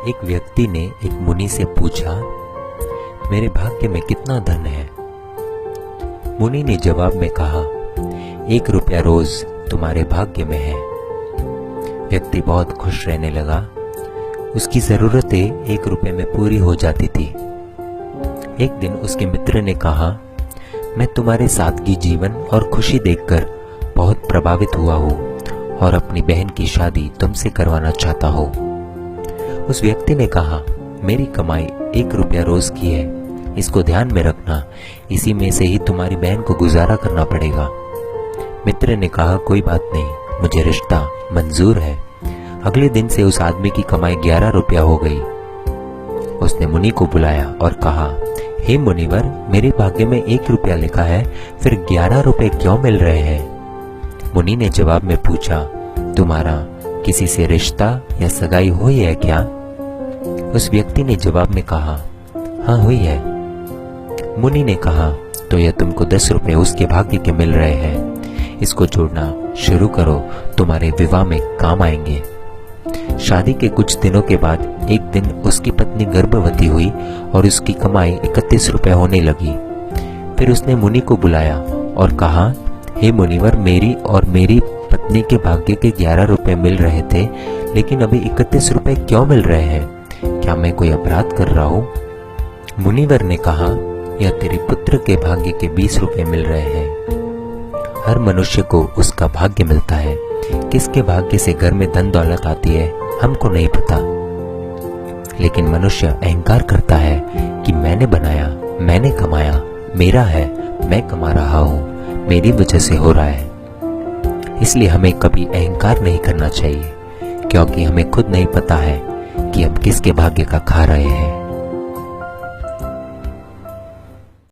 एक व्यक्ति ने एक मुनि से पूछा, मेरे भाग्य में कितना धन है? मुनि ने जवाब में कहा, 1 रुपया रोज तुम्हारे भाग्य में है। व्यक्ति बहुत खुश रहने लगा। उसकी जरूरतें 1 रुपये में पूरी हो जाती थी। एक दिन उसके मित्र ने कहा, मैं तुम्हारे सादगी जीवन और खुशी देखकर बहुत प्रभावित हुआ हूँ और अपनी बहन की शादी तुमसे करवाना चाहता हूँ। उस व्यक्ति ने कहा, मेरी कमाई 1 रुपया रोज की है, इसको ध्यान में रखना, इसी में से ही तुम्हारी बहन को गुजारा करना पड़ेगा। मित्र ने कहा, कोई बात नहीं, मुझे रिश्ता मंजूर है। अगले दिन से उस आदमी की कमाई 11 रुपया हो गई। उसने मुनि को बुलाया और कहा, हे मुनिवर, मेरे भाग्य में 1 रुपया लिखा है, फिर 11 रुपए क्यों मिल रहे हैं? मुनि ने जवाब में पूछा, तुम्हारा किसी से रिश्ता या सगाई हुई है क्या? उस व्यक्ति ने जवाब में कहा, हाँ हुई है। मुनि ने कहा, तो यह तुमको 10 रुपए उसके भाग्य के मिल रहे हैं, इसको जोड़ना शुरू करो, तुम्हारे विवाह में काम आएंगे। शादी के कुछ दिनों के बाद एक दिन उसकी पत्नी गर्भवती हुई और उसकी कमाई 31 रुपए होने लगी। फिर उसने मुनि को बुलाया और कहा, हे मुनिवर, मेरी और मेरी पत्नी के भाग्य के 11 रुपए मिल रहे थे, लेकिन अभी 31 रुपए क्यों मिल रहे हैं? क्या मैं कोई अपराध कर रहा हूँ? मुनिवर ने कहा, यह तेरे पुत्र के भाग्य के 20 रुपए मिल रहे हैं। हर मनुष्य को उसका भाग्य मिलता है। किसके भाग्य से घर में धन दौलत आती है हमको नहीं पता, लेकिन मनुष्य अहंकार करता है कि मैंने बनाया, मैंने कमाया, मेरा है, मैं कमा रहा हूँ, मेरी वजह से हो रहा है। इसलिए हमें कभी अहंकार नहीं करना चाहिए, क्योंकि हमें खुद नहीं पता है कि हम किसके भाग्य का खा रहे हैं।